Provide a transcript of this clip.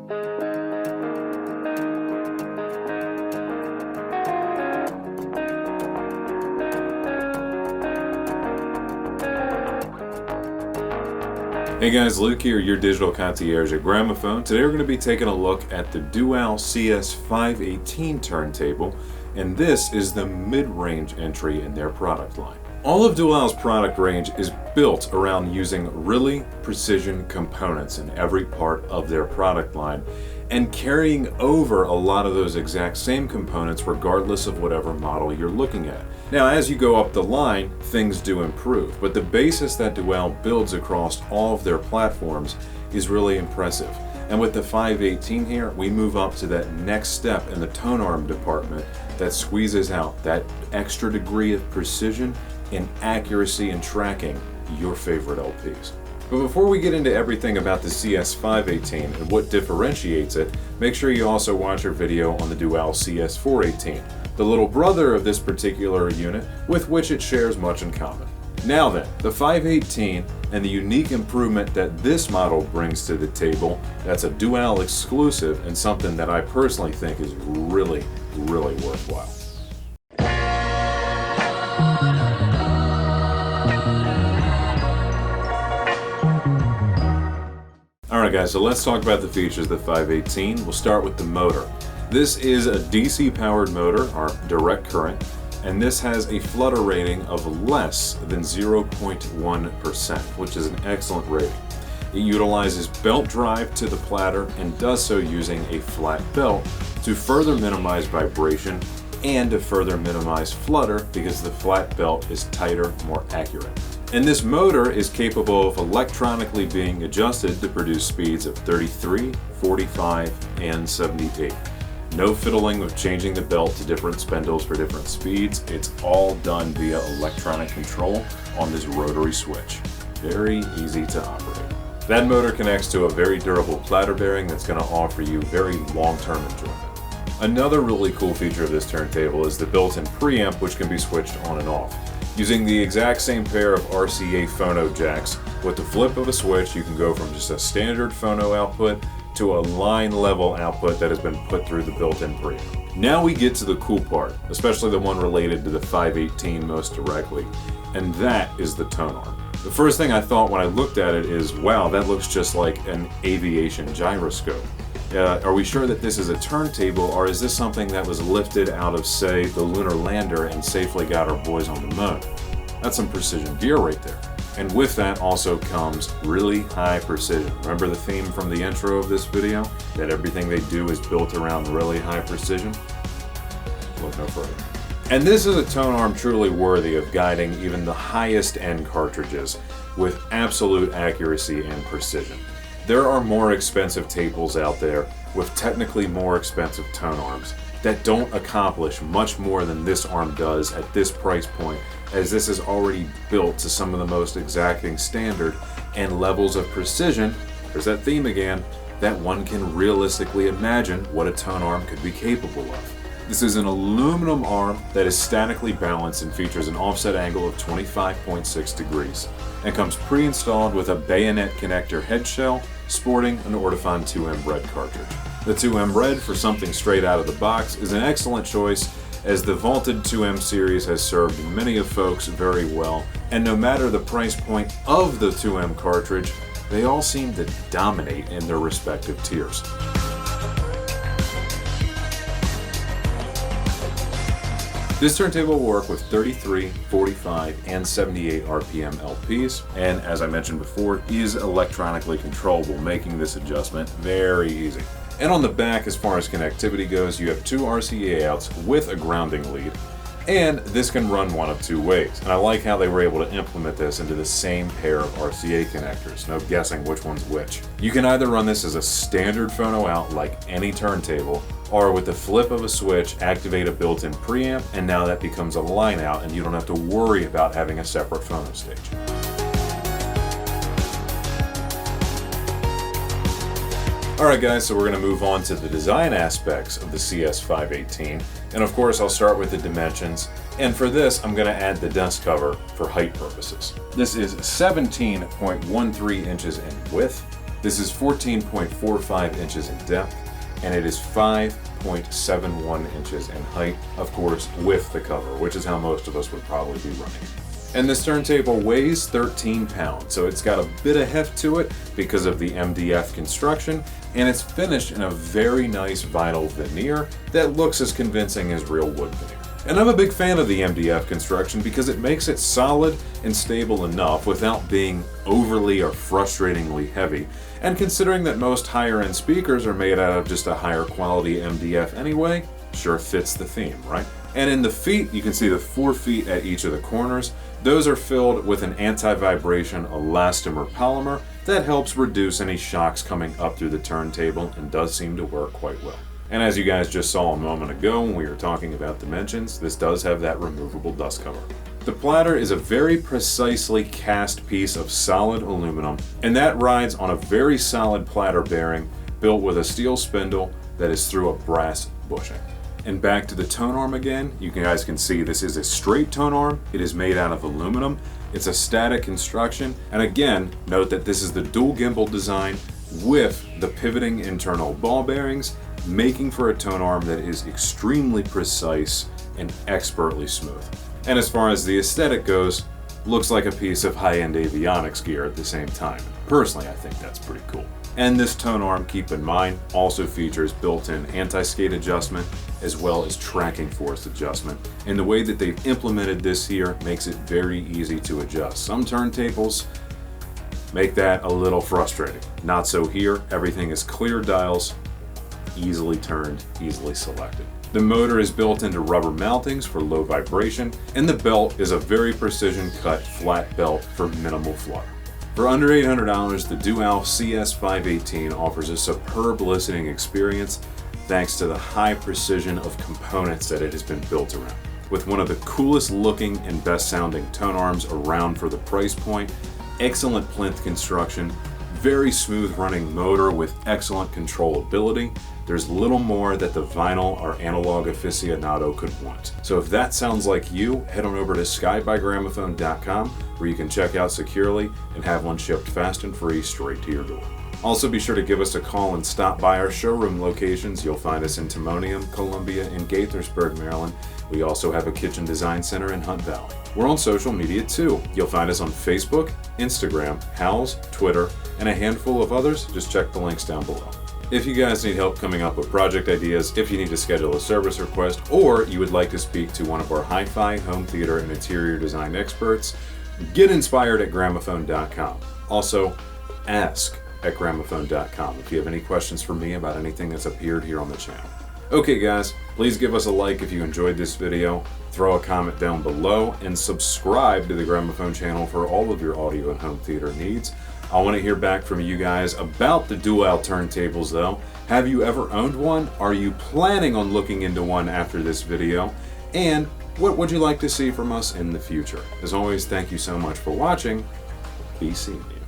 Hey guys, Luke here, your digital concierge at Gramophone. Today we're going to be taking a look at the Dual CS518 turntable, and this is the mid-range entry in their product line. All of Dual's product range is built around using really precision components in every part of their product line and carrying over a lot of those exact same components regardless of whatever model you're looking at. Now, as you go up the line, things do improve, but the basis that Dual builds across all of their platforms is really impressive. And with the 518 here, we move up to that next step in the Tonearm department that squeezes out that extra degree of precision and accuracy in tracking your favorite LPs. But before we get into everything about the CS518 and what differentiates it, make sure you also watch our video on the Dual CS418, the little brother of this particular unit with which it shares much in common. Now then, the 518 and the unique improvement that this model brings to the table, that's a Dual exclusive and something that I personally think is really worthwhile. Alright guys, so let's talk about the features of the 518. We'll start with the motor. This is a DC powered motor, or direct current, and this has a flutter rating of less than 0.1%, which is an excellent rating. It utilizes belt drive to the platter and does so using a flat belt to further minimize vibration and to further minimize flutter because the flat belt is tighter, more accurate. And this motor is capable of electronically being adjusted to produce speeds of 33, 45, and 78. No fiddling with changing the belt to different spindles for different speeds. It's all done via electronic control on this rotary switch. Very easy to operate. That motor connects to a very durable platter bearing that's going to offer you very long-term enjoyment. Another really cool feature of this turntable is the built-in preamp, which can be switched on and off. Using the exact same pair of RCA-phono jacks, with the flip of a switch, you can go from just a standard phono output to a line-level output that has been put through the built-in preamp. Now we get to the cool part, especially the one related to the 518 most directly, and that is the Tonearm. The first thing I thought when I looked at it is, wow, that looks just like an aviation gyroscope. Are we sure that this is a turntable, or is this something that was lifted out of, say, the lunar lander and safely got our boys on the moon? That's some precision gear right there. And with that also comes really high precision. Remember the theme from the intro of this video? That everything they do is built around really high precision? Look no further. And this is a Tonearm truly worthy of guiding even the highest end cartridges with absolute accuracy and precision. There are more expensive tables out there with technically more expensive Tonearms that don't accomplish much more than this arm does at this price point, as this is already built to some of the most exacting standard and levels of precision, there's that theme again, that one can realistically imagine what a Tonearm could be capable of. This is an aluminum arm that is statically balanced and features an offset angle of 25.6 degrees and comes pre-installed with a bayonet connector head shell sporting an Ortofon 2M Red cartridge. The 2M Red, for something straight out of the box, is an excellent choice as the vaulted 2M series has served many of folks very well, and no matter the price point of the 2M cartridge, they all seem to dominate in their respective tiers. This turntable will work with 33, 45, and 78 RPM LPs, and as I mentioned before, is electronically controllable, making this adjustment very easy. And on the back, as far as connectivity goes, you have two RCA outs with a grounding lead, and this can run one of two ways. And I like how they were able to implement this into the same pair of RCA connectors, no guessing which one's which. You can either run this as a standard phono out like any turntable, or with the flip of a switch, activate a built-in preamp, and now that becomes a line out and you don't have to worry about having a separate phono stage. Alright guys, so we're going to move on to the design aspects of the CS518, and of course I'll start with the dimensions, and for this I'm going to add the dust cover for height purposes. This is 17.13 inches in width, This is 14.45 inches in depth, and it is 5.71 inches in height, of course, with the cover, which is how most of us would probably be running. And this turntable weighs 13 pounds, so it's got a bit of heft to it because of the MDF construction, and it's finished in a very nice vinyl veneer that looks as convincing as real wood veneer. And I'm a big fan of the MDF construction because it makes it solid and stable enough without being overly or frustratingly heavy. And considering that most higher end speakers are made out of just a higher quality MDF anyway, sure fits the theme, right? And in the feet, you can see the 4 feet at each of the corners. Those are filled with an anti-vibration elastomer polymer that helps reduce any shocks coming up through the turntable and does seem to work quite well. And as you guys just saw a moment ago when we were talking about dimensions, this does have that removable dust cover. The platter is a very precisely cast piece of solid aluminum, and that rides on a very solid platter bearing built with a steel spindle that is through a brass bushing. And back to the Tonearm again, you guys can see this is a straight Tonearm. It is made out of aluminum. It's a static construction, and again, note that this is the dual gimbal design with the pivoting internal ball bearings, making for a Tonearm that is extremely precise and expertly smooth. And as far as the aesthetic goes, looks like a piece of high-end avionics gear at the same time. Personally, I think that's pretty cool. And this Tonearm, keep in mind, also features built-in anti-skate adjustment as well as tracking force adjustment. And the way that they've implemented this here makes it very easy to adjust. Some turntables make that a little frustrating. Not so here. Everything is clear dials, easily turned, easily selected. The motor is built into rubber mountings for low vibration, and the belt is a very precision cut flat belt for minimal flutter. For under $800, the Dual CS518 offers a superb listening experience thanks to the high precision of components that it has been built around. With one of the coolest looking and best sounding Tonearms around for the price point, excellent plinth construction, very smooth running motor with excellent controllability, there's little more that the vinyl or analog aficionado could want. So if that sounds like you, head on over to skybygramophone.com where you can check out securely and have one shipped fast and free straight to your door. Also be sure to give us a call and stop by our showroom locations. You'll find us in Timonium, Columbia, and Gaithersburg, Maryland. We also have a kitchen design center in Hunt Valley. We're on social media too. You'll find us on Facebook, Instagram, Howls, Twitter, and a handful of others. Just check the links down below. If you guys need help coming up with project ideas, if you need to schedule a service request, or you would like to speak to one of our hi-fi, home theater, and interior design experts, get inspired at gramophone.com. Also, ask at gramophone.com if you have any questions for me about anything that's appeared here on the channel. Okay guys, please give us a like if you enjoyed this video, throw a comment down below, and subscribe to the Gramophone channel for all of your audio and home theater needs. I want to hear back from you guys about the Dual turntables though. Have you ever owned one? Are you planning on looking into one after this video? And what would you like to see from us in the future? As always, thank you so much for watching. Be seeing you.